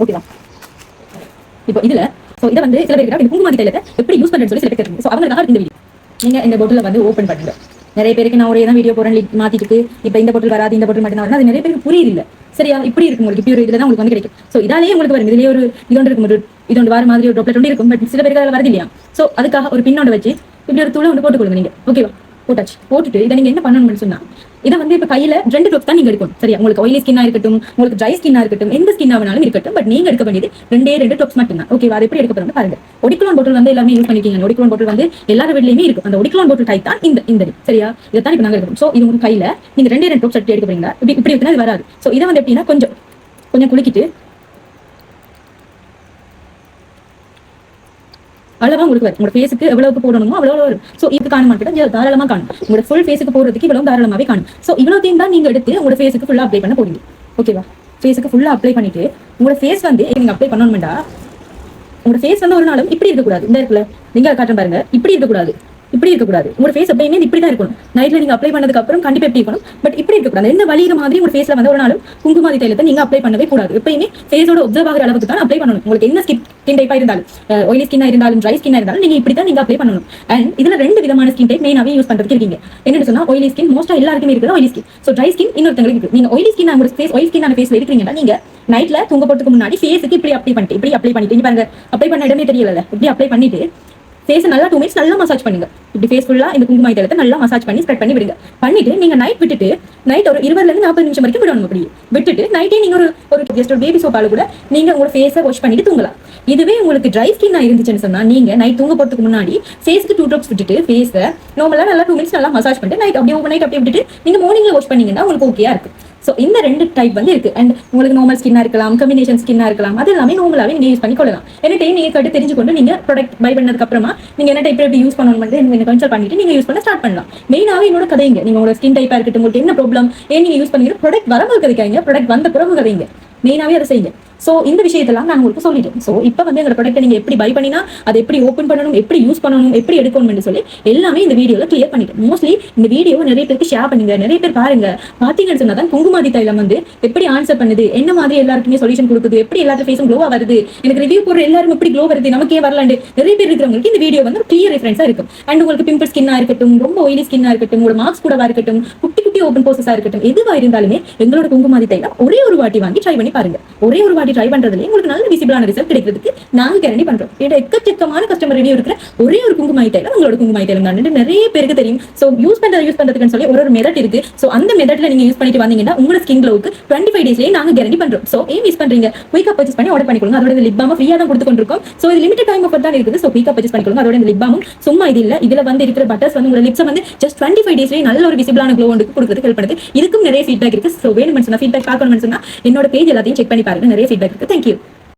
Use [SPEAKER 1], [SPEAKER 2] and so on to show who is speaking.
[SPEAKER 1] ஓகேவா? இப்போ இதுல இதை வந்து சில பேருக்கு குங்குமாதி தைலத்தை எப்படி யூஸ் பண்றேன்னு சொல்லி சில பேர் தெரியும். அவங்களுக்காக இந்த வீடியோ நீங்க இந்த பாட்டில வந்து ஓப்பன் பண்ணுங்க. நிறைய பேருக்கு நான் ஒரே தான் வீடியோ போறேன் மாத்திட்டு இப்போ இந்த பாட்டில் வராது, இந்த பாட்டில் மட்டும் தான், அது நிறைய பேருக்கு புரியுது இல்ல. சரியா? இப்படி இருக்கும் உங்களுக்கு, இப்படி ஒரு இதுல தான் உங்களுக்கு வந்து கிடைக்கும். ஸோ இதாலேயே உங்களுக்கு வரும். இதுலயே ஒரு இதொன்று இருக்கும், இதொன்று வர மாதிரி ஒரு ட்ராப்லெட் ஒன்று இருக்கும். பட் சில பேருக்கு அதில் வரது இல்லையா? ஸோ அதுக்காக ஒரு பின்னோட வச்சு இப்படி ஒரு தூளை வந்து போட்டுக்கொள்ளுங்க நீங்க. ஓகேவா? போட்டாச்சு. போட்டுட்டு இதை நீங்க என்ன பண்ணணும்னு சொன்னா, இதை வந்து இப்ப கையில 2 ட்ராப்ஸ் தான் நீங்க எடுக்கணும். சரியா? உங்களுக்கு ஆயிலி ஸ்கின்னா இருக்கட்டும், உங்களுக்கு ட்ரை ஸ்கின்னா இருக்கட்டும், எந்த ஸ்கின்னா வேணாலும் இருக்கட்டும். பட் நீங்க எடுக்க வேண்டியது 2 ட்ராப்ஸ் மட்டும் தான். ஓகேவா? அது எப்படி எடுக்க போறோம்னு பாருங்க. ஒடிக்ளோன் பாட்டில் வந்து எல்லாமே யூஸ் பண்ணிருக்கீங்க. ஒடிக்ளோன் பாட்டில் வந்து எல்லார வீட்லயுமே இருக்கும். அந்த ஒடிக்ளோன் பாட்டில் டைப் தான் இந்த சரியா? இதை தான் இப்ப நாங்க எடுக்கணும். ஸோ இது உங்க கையில நீங்க 2 ட்ராப்ஸ் எடுத்து எடுக்க போறீங்க. இப்படி இருக்குன்னா அது வராது. ஸோ இதை வந்து எப்படின்னா கொஞ்சம் குளிக்கிட்டு அளவா உங்களுக்கு வரும். உங்க ஃபேஸுக்கு எவ்வளவுக்கு போடணுமோ அவ்வளவு வரும். ஸோ இது காண மாட்டேன், தாராளமா காணும். உங்களோட ஃபுல் ஃபேஸுக்கு போடுறதுக்கு இவ்வளவு தாராளமாவே காணும். ஸோ இவ்வளோத்தையும் தான் நீங்க எடுத்து உங்களோட ஃபேஸுக்கு ஃபுல்லா அப்ளை பண்ண போறீங்க. ஓகேவா? ஃபேஸுக்கு ஃபுல்லா அப்ளை பண்ணிட்டு உங்களோட ஃபேஸ் வந்து நீங்க அப்ளை பண்ணணும்டா, உங்களோட ஃபேஸ் வந்து ஒரு நாளும் இப்படி இருக்கக்கூடாது. இந்த இருக்குல்ல, நீங்க காட்டுறேன் பாருங்க, இப்படி இருக்கக்கூடாது, இப்படி இருக்கக்கூடாது. உங்க ஃபேஸ் எப்பயுமே இப்படி தான் இருக்கணும். நைட்ல நீங்க அப்ளை பண்ணதுக்கு அப்புறம் கண்டிப்பா எப்படி இருக்கணும், பட் இப்படி இருக்கக்கூடாது. என்ன வலிகிற மாதிரி உங்க ஃபேஸ்ல வந்து ஒரு நாளும் குங்குமாதி தைலத்தை நீங்க அப்ளை பண்ணவே கூடாது. எப்பயுமே ஃபேஸோட ஒப்சர்வ் ஆகிற அளவுக்கு தான் அப்ளை பண்ணணும். உங்களுக்கு என்ன ஸ்கின் டைப்பா இருந்தாலும், ஆயிலி ஸ்கின்னா இருந்தாலும், ட்ரை ஸ்கின்னா இருந்தாலும் நீங்க இப்படி தான் நீங்க அப்ளை பண்ணணும். அண்ட் இதுல 2 விதமான ஸ்கின் டைப் மெயினாவே யூஸ் பண்றதுக்கு இருக்கீங்க. என்னன்னு சொன்னா, ஆயிலி ஸ்கின் மோஸ்டா எல்லாருக்குமே இருக்குது oily skin. So dry skin இன்னொருத்தங்களுக்கு இருக்கு. நீங்க ஆயிலி ஸ்கின் உங்க ஃபேஸ் ஆயிலி ஸ்கின் ஃபேஸ்ல இருக்கீங்கன்னா நீங்க நைட்ல தூங்க போறதுக்கு முன்னாடி ஃபேஸுக்கு இப்படி அப்ளை பண்ணிட்டு இங்க பாருங்க, அப்ளை பண்ண இடமே தெரியல, இப்படி அப்ளை பண்ணிட்டு ஃபேஸ் நல்லா 2 மினிட்ஸ் நல்லா மசாஜ் பண்ணுங்க. இப்படி ஃபேஸ் ஃபுல்லா இந்த குங்குமாதி தைலத்தை நல்லா மசாஜ் பண்ணி ஸ்ப்ரெட் பண்ணி விடுங்க. பண்ணிட்டு நீங்க நைட் விட்டுட்டு நைட் ஒரு 20 ல இருந்து 40 நிமிஷம் வரைக்கும் விடணும். அப்படி விட்டுட்டு நைட்டே நீங்க ஒரு ஜஸ்ட் ஒரு பேபி சோப்பால கூட நீங்க உங்க ஃபேஸை வாஷ் பண்ணிட்டு தூங்கலாம். இதுவே உங்களுக்கு ட்ரை ஸ்கின்னா இருந்துச்சுன்னு சொன்னா, நீங்க நைட் தூங்க போறதுக்கு முன்னாடி ஃபேஸ்க்கு 2 ட்ராப்ஸ் விட்டுட்டு ஃபேஸை நார்மலா நல்லா 2 மினிட்ஸ் நல்லா மசாஜ் பண்ணிட்டு நைட் அப்படியே ஓவர் நைட் அப்படியே விட்டுட்டு நீங்க மார்னிங்ல வாஷ் பண்ணீங்கன்னா உங்களுக்கு ஓகேயா இருக்கு. ஸோ இந்த 2 டைப் வந்து இருக்கு. அண்ட் உங்களுக்கு நார்மல் ஸ்கின்னா இருக்கலாம், காம்பினேஷன் ஸ்கின்னா இருக்கலாம், அது எல்லாமே நார்மலாவே நீங்க யூஸ் பண்ணி கொள்ளலாம். என்ன டைம் நீங்க கட்டு தெரிஞ்சுக்கொண்டு நீங்க ப்ராடக்ட் பை பண்ணதுக்கு அப்புறமா நீங்க என்ன டைப் எப்படி யூஸ் பண்ணணும் நீங்க கன்சல்ட் பண்ணிட்டு நீங்க யூஸ் பண்ண ஸ்டார்ட் பண்ணலாம். மெயினாவே என்னோட கதைங்க, நீங்க உங்களோட ஸ்கின் டைப்பா இருக்கட்டும், உங்களுக்கு என்ன ப்ராப்ளம், ஏன் நீங்க யூஸ் பண்ணீங்க, ப்ராடக்ட் வரும்போது கதைக்காங்க, ப்ராடக்ட் வந்த பிறகு கதைங்க, மெயினாவே அதை செய்யுங்க. ஸோ இந்த விஷயத்தெல்லாம் நான் உங்களுக்கு சொல்லிட்டேன். ஸோ இப்போ வந்து எங்களோட ப்ராடக்ட்டை நீங்க எப்படி பை பண்ணினா, அதை எப்படி ஓப்பன் பண்ணணும், எப்படி யூஸ் பண்ணணும், எப்படி எடுக்கணும்னு சொல்லி எல்லாமே இந்த வீடியோல கிளியர் பண்ணிட்டேன். மோஸ்ட்லி இந்த வீடியோ நிறைய பேருக்கு ஷேர் பண்ணுங்க, நிறைய பேர் பாருங்க. பாத்தீங்கன்னு சொன்னா தான் குங்குமாதி தைலம் வந்து எப்படி ஆன்சர் பண்ணுது, என்ன மாதிரி எல்லாருக்குமே சொல்யூஷன் கொடுக்குது, எப்படி எல்லாரும் ஃபேஸும் க்ளோவா வருது, எனக்கு ரிவ்யூ போடுற எல்லாரும் எப்படி க்ளோ வருது, நமக்கே வரலாண்டு நிறைய பேர் இருக்கிறவங்களுக்கு இந்த வீடியோ வந்து கிளியர் ரெஃபரன்ஸா இருக்கும். அண்ட் உங்களுக்கு பிம்பிள் ஸ்கின்னா இருக்கட்டும், ரொம்ப ஆயிலி ஸ்கின்னா இருக்கட்டும், உங்களோட மார்க்ஸ் கூடவா இருக்கட்டும், குட்டி குட்டி ஓப்பன் போசஸா இருக்கட்டும், எதுவா இருந்தாலுமே எங்களோட குங்குமாதி தைலம் ஒரே ஒரு வாட்டி வாங்கி ட்ரை பண்ணி பாருங்க. ஒரே ஒரு வாட்டி ட்ரை பண்றதுல உங்களுக்கு நல்ல விசிபிளான ரிசல்ட் கிடைக்கிறதுக்கு நாங்க கேரண்டி பண்றோம். இது எக்கச்சக்கமான கஸ்டமர் ரிவ்யூ இருக்கிற ஒரே ஒரு குங்குமாதி தைலம் உங்களோட குங்குமாதி தைலம் தான் நிறைய பேருக்கு தெரியும். சோ யூஸ் பண்றதுக்குன்னு சொல்லி ஒரு மெத்தட் இருக்கு. சோ அந்த மெத்தட்ல நீங்க யூஸ் பண்ணிட்டு வந்தீங்கன்னா உங்களோட ஸ்கின் க்ளோவுக்கு 25 டேஸ்லயே நாங்க கேரண்டி பண்றோம். சோ ஏன் மிஸ் பண்றீங்க? குயிக்கா பர்ச்சேஸ் பண்ணி ஆர்டர் பண்ணிக்கோங்க. அதோட லிப் பாம் ஃப்ரீயா தான் கொடுத்து கொண்டிருக்கோம். சோ இது லிமிடெட் டைம் ஆஃபர் தான் இருக்குது. சோ குயிக்கா பர்ச்சேஸ் பண்ணிக்கோங்க. அதோட இந்த லிப் பாமும் சும்மா இது இல்ல, இதுல வந்து இருக்கிற பட்டர்ஸ் வந்து உங்க லிப்ஸ் வந்து ஜஸ்ட் 25 டேஸ்லயே நல்ல ஒரு விசிபிளான க்ளோ வந்து கொடுக்கிறதுக்கு ஹெல்ப் பண்ணுது. இதுக்கும் நிறைய ஃபீட்பேக் இருக்கு. சோ வேணும்னு சொன்னா ஃபீட்பேக் பார்க்கணும்னு சொன்னா என்னோட பேஜ் எல்லாத்தையும் செக் பண்ணி பாருங்க. நிறைய ஃபீட்பேக் இருக்கு. தேங்க்யூ.